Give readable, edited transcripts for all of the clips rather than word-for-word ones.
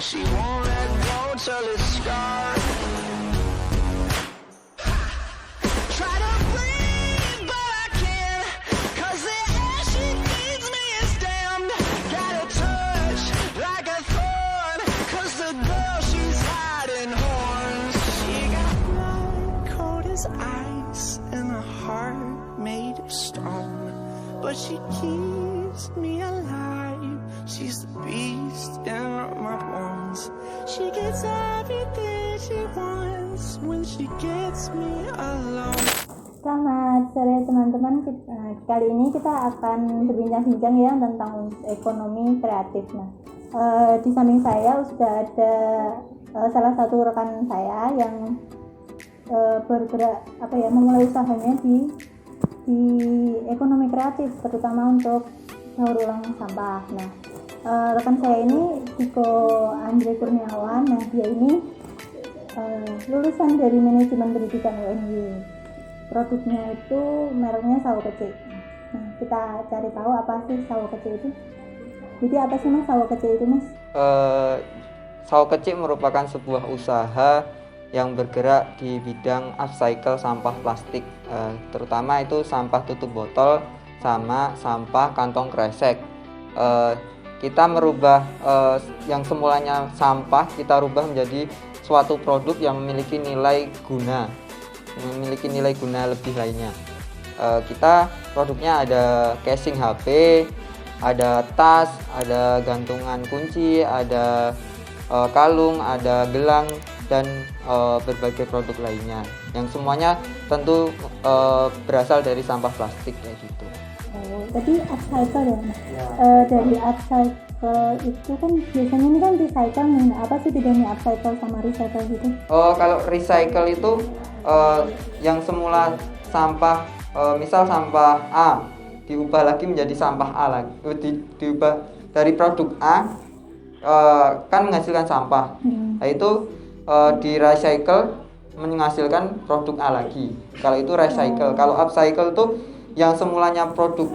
She won't let go till it's scarred. Try to breathe, but I can't, 'cause the air she feeds me is damned. Got a touch like a thorn, 'cause the girl she's hiding horns. She got blood cold as ice and a heart made of stone, but she keeps me alive. She's the beast in my bones. She gets everything she wants when she gets me alone. Selamat sore teman-teman. Kali ini kita akan berbincang-bincang ya tentang ekonomi kreatif. Nah, di samping saya sudah ada salah satu rekan saya yang bergerak memulai usahanya di ekonomi kreatif, terutama untuk daur ulang sampah. Nah, rekan saya ini Diko Andre Kurniawan. Nah, dia ini lulusan dari manajemen pendidikan UNY. Produknya itu mereknya Sawo Kecik. Nah, kita cari tahu apa sih Sawo Kecik itu. Jadi apa sih Mas Sawo Kecik itu, Mas? Sawo Kecik merupakan sebuah usaha yang bergerak di bidang upcycle sampah plastik, terutama itu sampah tutup botol sama sampah kantong kresek. Kita merubah yang semulanya sampah, kita rubah menjadi suatu produk yang memiliki nilai guna lebih lainnya. Kita produknya ada casing HP, ada tas, ada gantungan kunci, ada kalung, ada gelang, dan berbagai produk lainnya yang semuanya tentu berasal dari sampah plastik kayak gitu. Tadi upcycle ya, Mas? Dari upcycle itu kan biasanya ini kan recycle nih. Apa sih bedanya upcycle sama recycle gitu? Kalau recycle itu yang semula sampah, misal sampah A diubah lagi menjadi sampah A lagi, diubah dari produk A kan menghasilkan sampah. Nah itu di recycle menghasilkan produk A lagi. Kalau itu recycle. Kalau upcycle tuh yang semulanya produk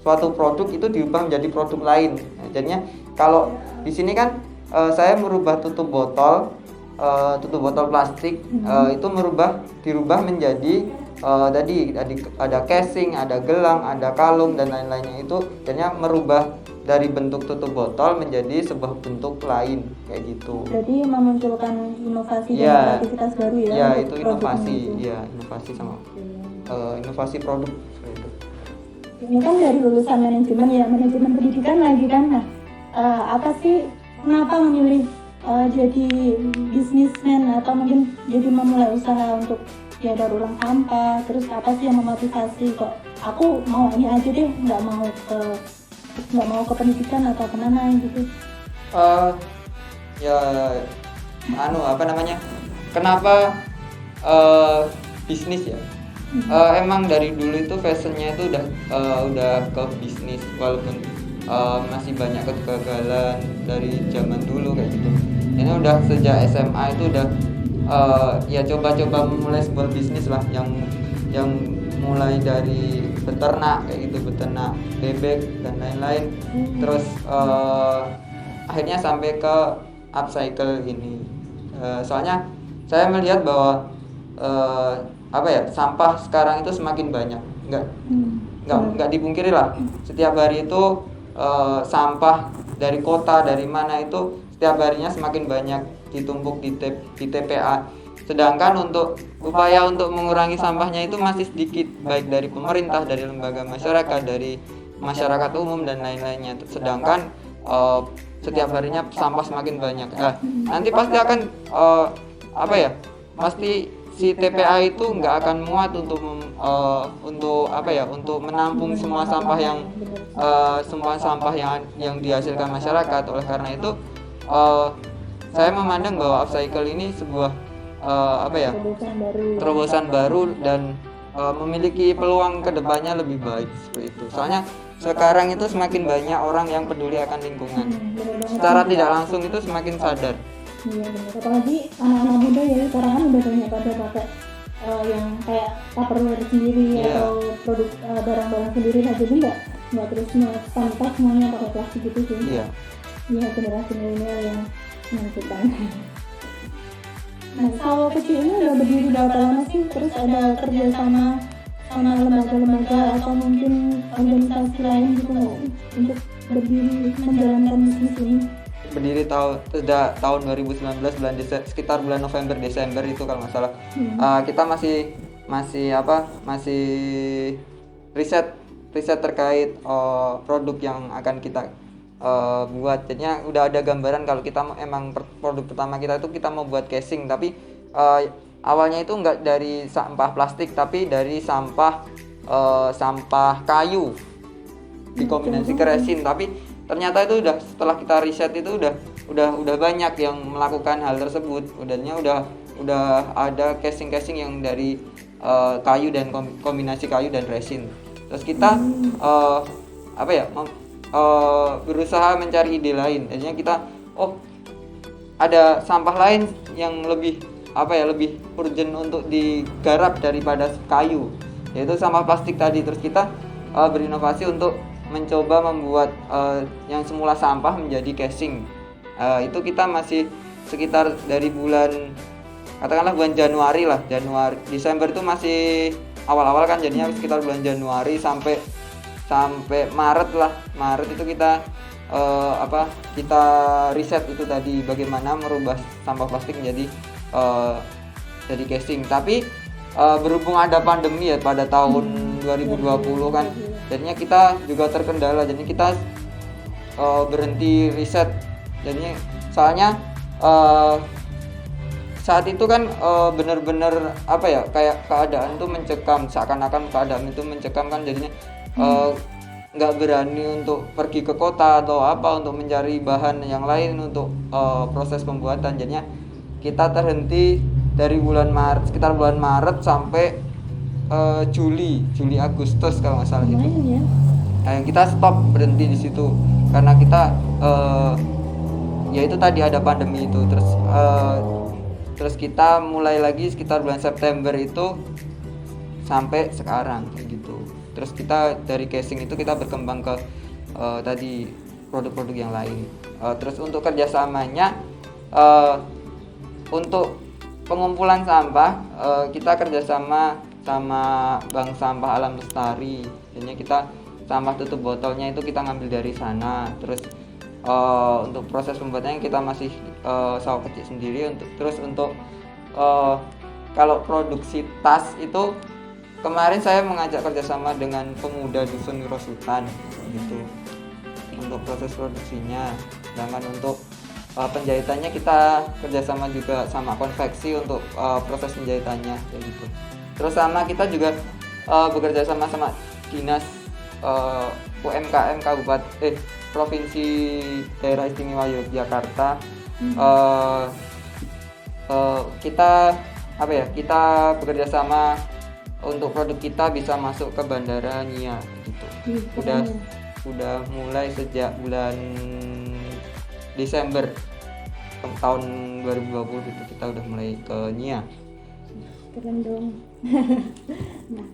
suatu produk itu diubah menjadi produk lain. Nah, jadinya kalau di sini kan saya merubah tutup botol plastik, itu dirubah menjadi tadi ada casing, ada gelang, ada kalung dan lain-lainnya. Itu jadinya merubah dari bentuk tutup botol menjadi sebuah bentuk lain kayak gitu. Jadi memunculkan inovasi dan kreativitas baru ya? Iya, itu inovasi. Iya, inovasi sama inovasi produk. Ini kan dari lulusan manajemen pendidikan lagi kan. Nah, apa sih kenapa memilih jadi bisnismen atau mungkin jadi memulai usaha untuk daur ulang sampah? Terus apa sih yang memotivasi kok aku mau ini aja deh, nggak mau ke pendidikan atau kemana gitu? Kenapa bisnis ya? Emang dari dulu itu fashionnya itu udah ke bisnis, walaupun masih banyak kegagalan dari zaman dulu kayak gitu. Ini udah sejak SMA itu udah coba-coba memulai sebuah bisnis lah, yang mulai dari beternak kayak gitu, beternak bebek dan lain-lain. Terus akhirnya sampai ke upcycle ini. Soalnya saya melihat bahwa sampah sekarang itu semakin banyak. Nggak dipungkiri lah. Setiap hari itu sampah dari kota, dari mana itu setiap harinya semakin banyak ditumpuk di TPA. Sedangkan untuk upaya untuk mengurangi sampahnya itu masih sedikit, baik dari pemerintah, dari lembaga masyarakat, dari masyarakat umum dan lain-lainnya. Sedangkan setiap harinya sampah semakin banyak. Nanti pasti akan pasti si TPA itu nggak akan muat untuk menampung semua sampah yang dihasilkan masyarakat. Oleh karena itu saya memandang bahwa upcycle ini sebuah terobosan baru dan memiliki peluang kedepannya lebih baik seperti itu. Soalnya sekarang itu semakin banyak orang yang peduli akan lingkungan. Secara tidak langsung itu semakin sadar. Iya benar. Apalagi anak-anak muda ya, sekarang kan udah banyak pada pakai yang kayak Tupperware sendiri atau produk barang-barang sendiri. Nah, jadi nggak terus sampah semuanya pakai plastik gitu sih. Iya. Iya, generasi milenial yang menentukan. Nah, kalau kecil ini udah berdiri berapa lama sih? Terus ada kerjasama sama lembaga-lembaga atau mungkin organisasi lain gitu nggak sih untuk berdiri menjalankan bisnis ini? Berdiri sejak tahun 2019 sekitar bulan November Desember itu kalau nggak salah. Kita masih riset terkait produk yang akan kita buat. Jadinya udah ada gambaran kalau kita emang produk pertama kita itu kita mau buat casing, tapi awalnya itu enggak dari sampah plastik tapi dari sampah kayu dikombinasi ke resin. Tapi ternyata itu setelah kita riset itu udah banyak yang melakukan hal tersebut. Udah ada casing yang dari kayu dan kombinasi kayu dan resin. Terus kita berusaha mencari ide lain. Jadinya kita ada sampah lain yang lebih urgent untuk digarap daripada kayu, yaitu sampah plastik tadi. Terus kita berinovasi untuk mencoba membuat yang semula sampah menjadi casing. Itu kita masih sekitar dari katakanlah bulan Januari, Desember itu masih awal-awal kan, jadinya sekitar bulan Januari sampai Maret itu kita kita riset itu tadi bagaimana merubah sampah plastik menjadi jadi casing. Tapi berhubung ada pandemi ya pada tahun 2020 kan, jadinya kita juga terkendala. Jadi kita berhenti riset. Jadinya soalnya saat itu kan benar-benar kayak keadaan tuh mencekam, seakan-akan keadaan itu mencekam kan, jadinya nggak berani untuk pergi ke kota atau untuk mencari bahan yang lain untuk proses pembuatan. Jadinya kita terhenti dari sekitar bulan Maret sampai Juli Agustus kalau nggak salah itu. Nah, kita stop, berhenti di situ karena kita ya itu tadi ada pandemi itu. Terus kita mulai lagi sekitar bulan September itu sampai sekarang kayak gitu. Terus kita dari casing itu kita berkembang ke tadi produk-produk yang lain. Terus untuk kerjasamanya untuk pengumpulan sampah kita kerjasama sama Bank Sampah Alam Lestari. Jadinya kita sampah tutup botolnya itu kita ngambil dari sana. Terus untuk proses pembuatannya kita masih sawah kecil sendiri. Terus untuk kalau produksi tas itu kemarin saya mengajak kerjasama dengan pemuda dusun Rosutan gitu untuk proses produksinya. Sedangkan untuk penjahitannya kita kerjasama juga sama konveksi untuk proses penjahitannya kayak gitu. Terus sama kita juga bekerja sama dinas UMKM Provinsi Daerah Istimewa Yogyakarta. Kita bekerja sama untuk produk kita bisa masuk ke Bandara Nia gitu. Udah mulai sejak bulan Desember tahun 2020 itu kita udah mulai ke Nia. Keren dong. Nah,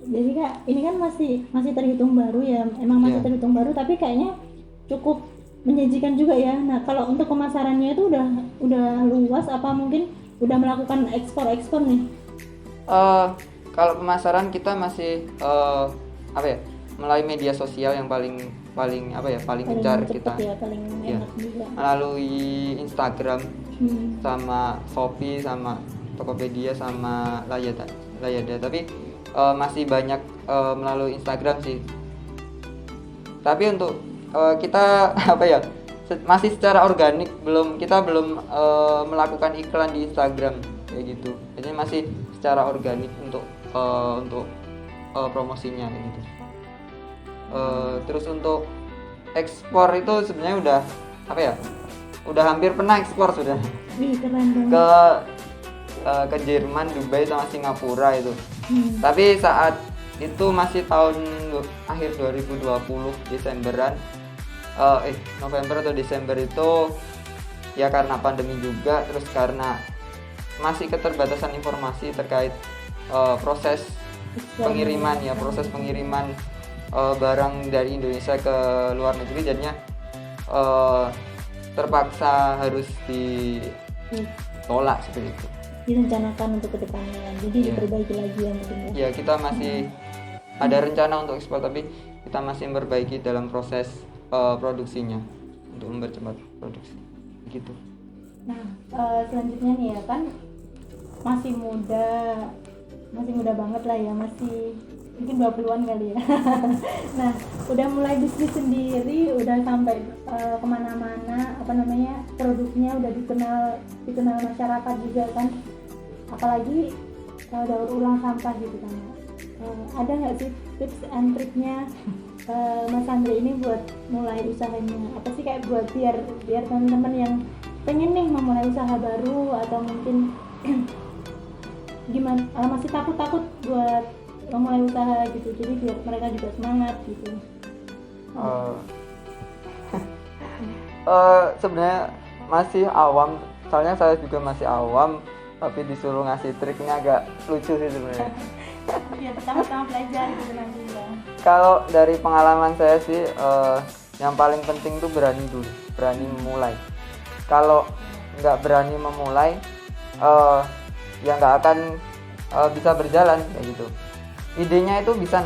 jadi Kak, ini kan masih terhitung baru ya. Emang masih terhitung baru, tapi kayaknya cukup menjanjikan juga ya. Nah, kalau untuk pemasarannya itu udah luas apa mungkin udah melakukan ekspor nih? Kalau pemasaran kita masih melalui media sosial yang paling gencar kita. Paling enak juga. Melalui Instagram sama Shopee sama Tokopedia sama Layada. Tapi masih banyak melalui Instagram sih. Tapi untuk kita masih secara organik, kita belum melakukan iklan di Instagram kayak gitu. Jadi masih secara organik untuk promosinya kayak gitu. Terus untuk ekspor itu sebenarnya udah hampir pernah ekspor sudah. Keren dong. Ke Jerman, Dubai sama Singapura itu. Tapi saat itu masih tahun akhir 2020 Desemberan, November atau Desember itu ya karena pandemi juga, terus karena masih keterbatasan informasi terkait proses pengiriman barang dari Indonesia ke luar negeri. Jadinya terpaksa harus ditolak seperti itu. Direncanakan untuk kedepannya, jadi Iya. diperbaiki lagi ya mungkin ya. Ya kita masih ada rencana untuk ekspor, tapi kita masih memperbaiki dalam proses produksinya untuk mempercepat produksi gitu. Nah, selanjutnya nih ya kan masih muda banget lah ya, masih mungkin 20-an kali ya. Nah, udah mulai bisnis sendiri, udah sampai kemana-mana, produknya udah dikenal masyarakat juga kan. Apalagi daur ulang sampah gitu kan. Ada nggak sih tips and triknya Mas Andre ini buat mulai usahanya? Apa sih kayak buat biar teman-teman yang pengen nih memulai usaha baru atau mungkin gimana masih takut buat memulai usaha gitu, jadi biar mereka juga semangat gitu. Sebenarnya masih awam, soalnya saya juga masih awam, tapi disuruh ngasih triknya agak lucu sih sebenarnya. Ya pertama-tama belajar gitu nanti ya. Kalau dari pengalaman saya sih yang paling penting tuh berani dulu, berani memulai. Kalau nggak berani memulai ya nggak akan bisa berjalan kayak gitu. Idenya itu bisa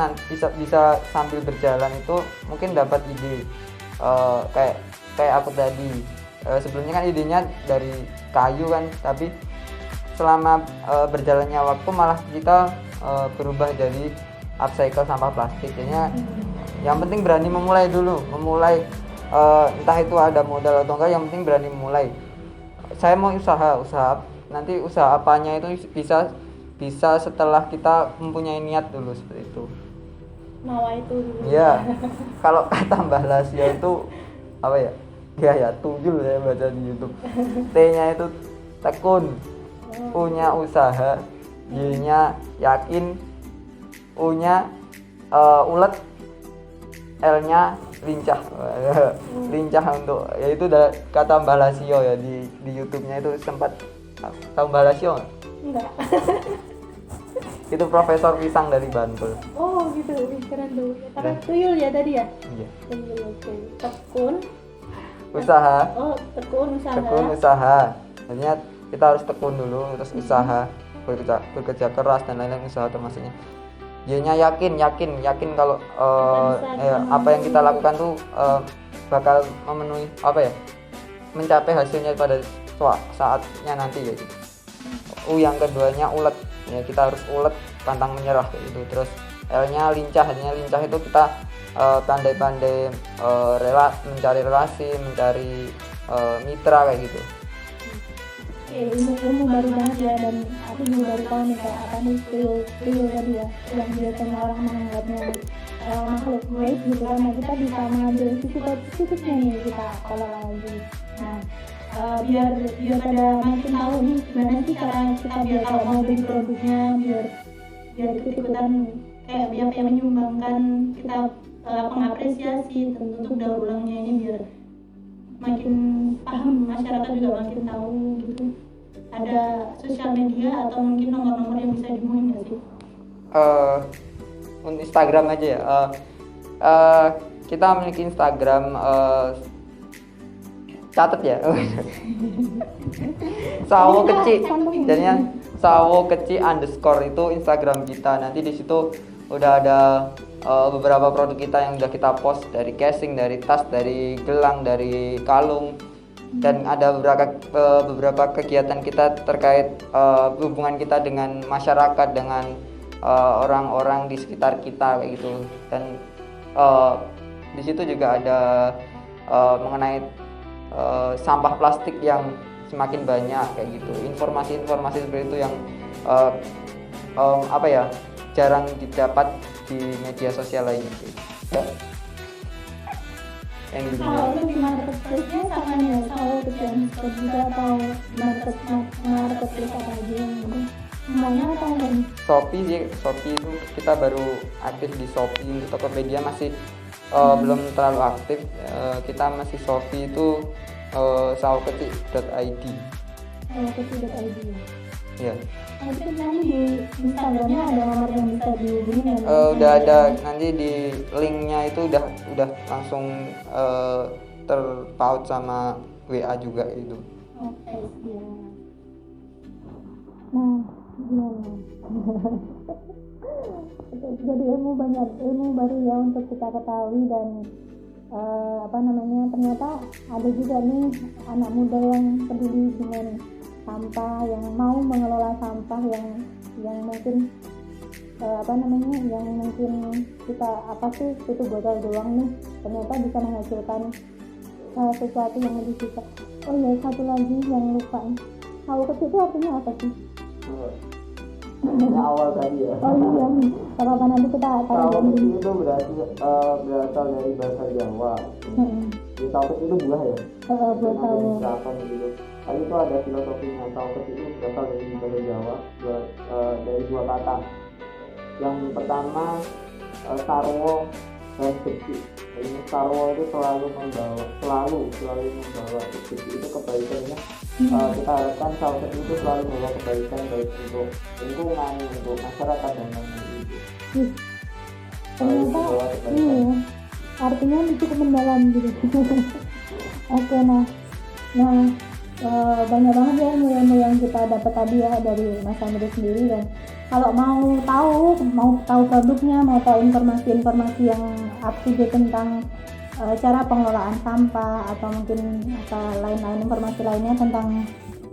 sambil berjalan itu mungkin dapat ide kayak aku tadi sebelumnya kan idenya dari kayu kan, tapi selama berjalannya waktu malah kita berubah jadi upcycle sampah plastik. Jadinya yang penting berani memulai dulu, entah itu ada modal atau enggak, yang penting berani memulai. Saya mau usaha nanti usaha apanya itu bisa setelah kita mempunyai niat dulu seperti itu. Nawa itu dulu. Iya. Kalau kata Mbah Lasio itu apa ya? Ya tuyul saya baca di YouTube. T-nya itu tekun, U-nya usaha, Y-nya yakin, U-nya ulet, L-nya lincah. Lincah untuk ya itu kata Mbah Lasio ya di YouTube-nya itu sempat tahu Mbah Lasio nggak? Enggak. Itu Profesor Pisang dari Bantul. Oh gitu, keren tuh. Tapi tuyul ya tadi ya? Iya. Tuyul, oke. Tekun. Usaha. Oh, tekun usaha. Tekun usaha. Artinya kita harus tekun dulu, terus usaha, bekerja keras dan lain-lain, usaha termasuknya. Y-nya yakin kalau apa yang kita lakukan tuh bakal memenuhi mencapai hasilnya pada saatnya nanti ya gitu. yang keduanya ulet, ya kita harus ulet, pantang menyerah kayak gitu. Terus L-nya lincah, artinya lincah itu kita pandai-pandai mencari relasi, mencari mitra kayak gitu. Ilmu baru banget ya, dan aku juga baru tahu nih kayak apa nih tuyul tadi ya, yang biasanya orang menganggapnya makhluk gaib gitu kan. Nah, kita bisa mengambil sisi positifnya nih kita kalau lagi. Nah, biar pada makin tahu nih gimana sih cara kita biar kalau mau beli produknya, biar ikut-ikutan kayak biar menyumbangkan kita mengapresiasi untuk daur ulangnya ini, biar makin paham, masyarakat juga makin tahu gitu. Ada sosial media atau mungkin nomor-nomor yang bisa dihubungi nggak sih? Untuk Instagram aja ya. Kita memiliki Instagram, catat ya. Sawo kecil, jadinya Sawo kecil _ itu Instagram kita. Nanti di situ udah ada beberapa produk kita yang udah kita post, dari casing, dari tas, dari gelang, dari kalung, dan ada beberapa kegiatan kita terkait hubungan kita dengan masyarakat, dengan orang-orang di sekitar kita kayak gitu. Dan di situ juga ada mengenai sampah plastik yang semakin banyak kayak gitu. Informasi seperti itu yang jarang didapat di media sosial lainnya gitu. Yang gitu. Kalau itu di marketplace-nya sama nih, kalau kecilan juga atau marketplace apa aja yang ini semuanya atau enggak? Shopee itu kita baru aktif di Shopee. Untuk Tokopedia masih belum terlalu aktif. Kita masih Shopee itu sawokecil.id. Sawokecil.id. Ya. Nanti di Instagramnya ada nomor yang bisa dihubungi ya? Udah ada, nanti di linknya itu udah langsung terpaut sama WA juga itu. Oke, iya. Nah, gimana? Jadi banyak ilmu baru ya untuk kita ketahui dan ternyata ada juga nih anak muda yang peduli dengan sampah, yang mau mengelola sampah yang mungkin yang mungkin kita tutup botol doang nih, ternyata bisa menghasilkan sesuatu yang lebih bisa. Oh ya, satu lagi yang lupa nih, tahu kecil itu artinya apa sih? Ini awal tadi ya. Oh iya, apa nanti kita Tahu taruh kecil itu berasal dari bahasa Jawa. Di tahu kecil itu buah ya. buat tahu. Misalkan gitu. Tapi itu ada filosofinya. Tahu kecil itu berasal dari bahasa Jawa, dari dua kata. Yang pertama sarwo dan kecil. Ini sarwo itu selalu membawa kecil itu kebaikannya. Kita harapkan sahabat itu selalu membawa kebaikan baik untuk lingkungan, untuk masyarakat dan lain-lain itu. Ternyata artinya cukup mendalam gitu. Oke, nah banyak banget ya ilmu yang kita dapat tadi ya dari Mas Andre sendiri. Dan kalau mau tahu produknya, mau tahu informasi yang up to date tentang cara pengelolaan sampah atau mungkin lain-lain informasi lainnya tentang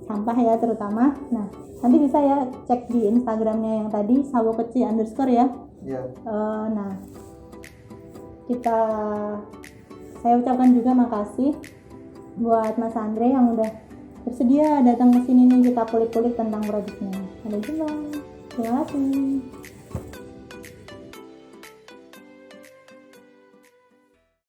sampah ya terutama, nah nanti bisa ya cek di Instagramnya yang tadi @sawokeci_ ya. Iya. Nah saya ucapkan juga makasih buat Mas Andre yang udah bersedia datang ke sini nih, kita kulik-kulik tentang produknya. Sampai jumpa. Terima kasih.